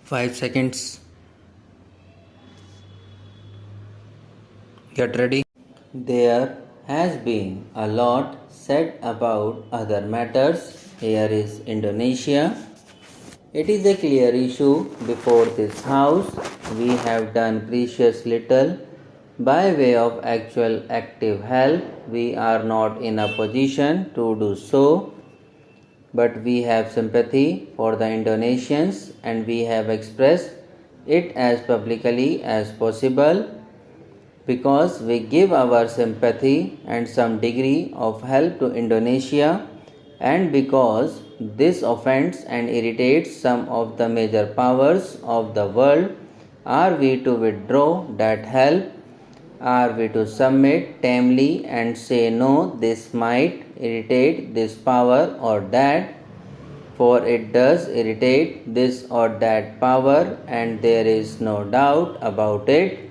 5 seconds. Get ready. There has been a lot said about other matters. Here is Indonesia. It is a clear issue before this House. We have done precious little by way of actual active help. We are not in a position to do so, but we have sympathy for the Indonesians and we have expressed it as publicly as possible because we give our sympathy and some degree of help to Indonesia, and because this offends and irritates some of the major powers of the world. Are we to withdraw that help? Are we to submit tamely and say no, this might irritate this power or that? For it does irritate this or that power, and there is no doubt about it.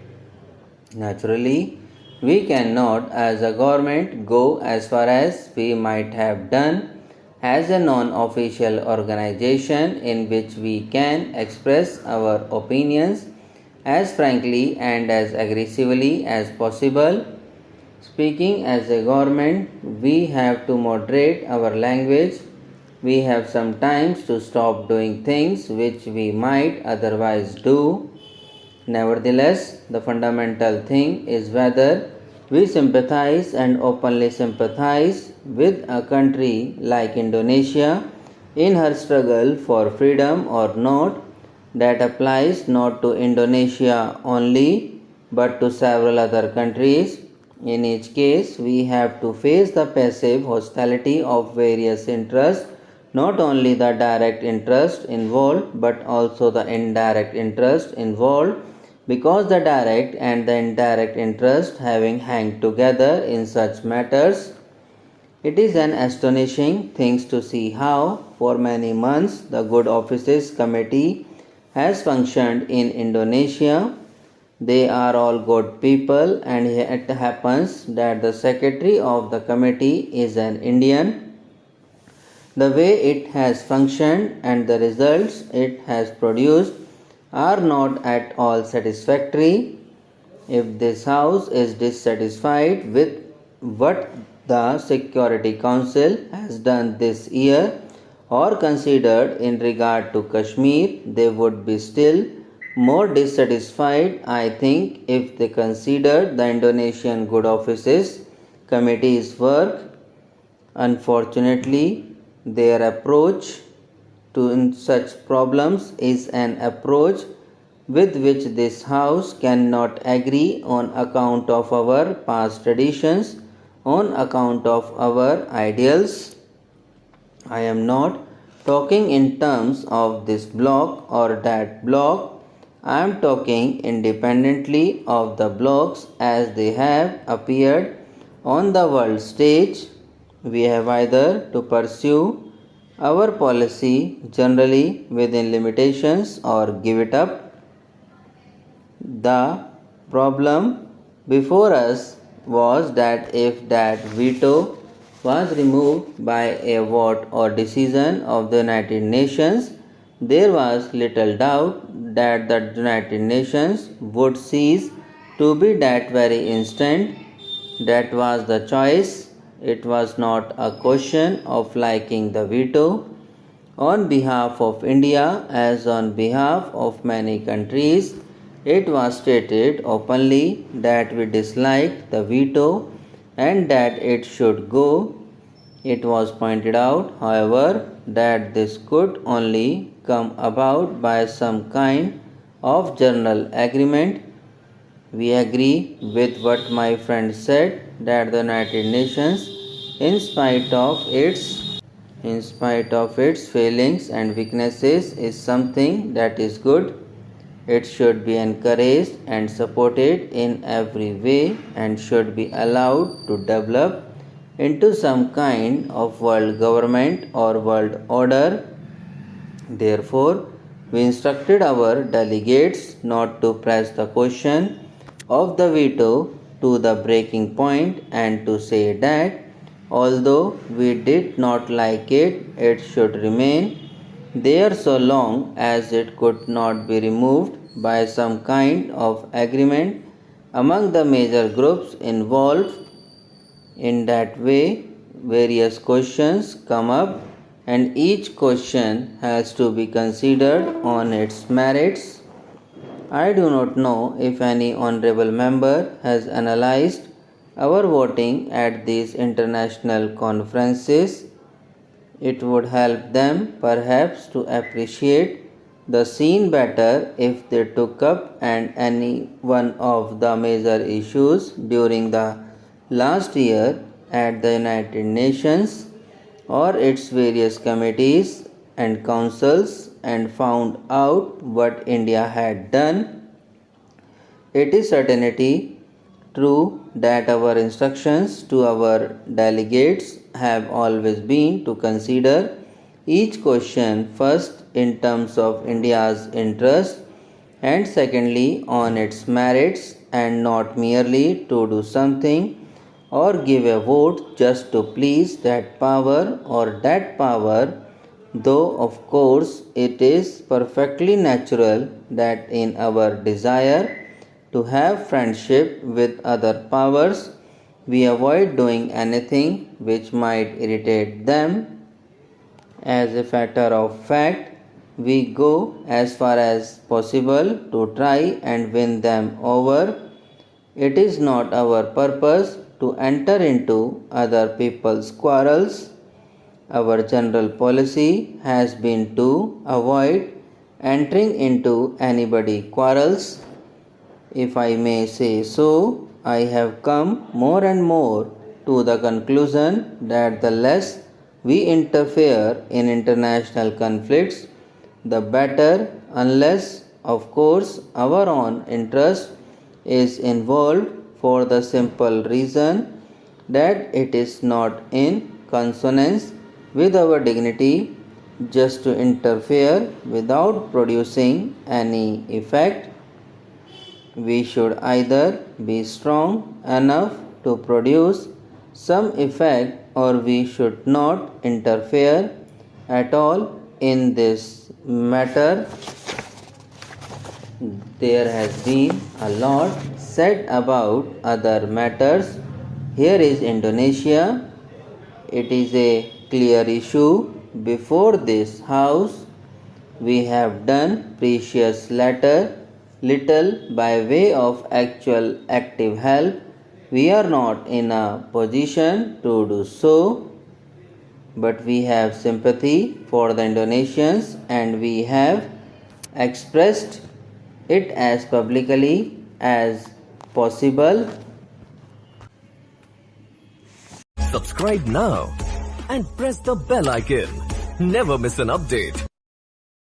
Naturally, we cannot as a government go as far as we might have done as a non-official organization in which we can express our opinions as frankly and as aggressively as possible. Speaking as a government, we have to moderate our language. We have sometimes to stop doing things which we might otherwise do. Nevertheless, the fundamental thing is whether we sympathize and openly sympathize with a country like Indonesia in her struggle for freedom or not. That applies not to Indonesia only but to several other countries. In each case, we have to face the passive hostility of various interests, not only the direct interest involved but also the indirect interest involved, because the direct and the indirect interest having hang together in such matters. It is an astonishing thing to see how, for many months, the Good Offices Committee has functioned in Indonesia. They are all good people, and it happens that the secretary of the committee is an Indian. The way it has functioned and the results it has produced are not at all satisfactory. If this House is dissatisfied with what the Security Council has done this year or considered in regard to Kashmir, they would be still more dissatisfied, I think, if they considered the Indonesian Good Offices Committee's work. Unfortunately, their approach to such problems is an approach with which this House cannot agree on account of our past traditions, on account of our ideals. I am not talking in terms of this bloc or that bloc. I am talking independently of the blocs as they have appeared on the world stage. We have either to pursue our policy generally within limitations or give it up. The problem before us was that if that veto was removed by a vote or decision of the United Nations, there was little doubt that the United Nations would cease to be that very instant. That was the choice. It was not a question of liking the veto. On behalf of India, as on behalf of many countries, it was stated openly that we disliked the veto and that it should go. It was pointed out, however, that this could only come about by some kind of general agreement. We agree with what my friend said, that the United Nations, in spite of its failings and weaknesses, is something that is good. It should be encouraged and supported in every way and should be allowed to develop into some kind of world government or world order. Therefore, we instructed our delegates not to press the question of the veto to the breaking point and to say that although we did not like it, it should remain. there so long as it could not be removed by some kind of agreement among the major groups involved. In that way, various questions come up, and each question has to be considered on its merits. I do not know if any honorable member has analyzed our voting at these international conferences. It would help them perhaps to appreciate the scene better if they took up and any one of the major issues during the last year at the United Nations or its various committees and councils and found out what India had done. It is certainly true that our instructions to our delegates have always been to consider each question first in terms of India's interest and secondly on its merits, and not merely to do something or give a vote just to please that power or that power, though of course it is perfectly natural that in our desire to have friendship with other powers, we avoid doing anything which might irritate them. As a matter of fact, we go as far as possible to try and win them over. It is not our purpose to enter into other people's quarrels. Our general policy has been to avoid entering into anybody's quarrels. If I may say so, I have come more and more to the conclusion that the less we interfere in international conflicts, the better, unless, of course, our own interest is involved, for the simple reason that it is not in consonance with our dignity just to interfere without producing any effect. We should either be strong enough to produce some effect, or we should not interfere at all in this matter. There has been a lot said about other matters. Here is Indonesia. It is a clear issue before this house. We have done precious little by way of actual active help. We are not in a position to do so, but we have sympathy for the Indonesians and we have expressed it as publicly as possible. Subscribe now and press the bell icon. Never miss an update.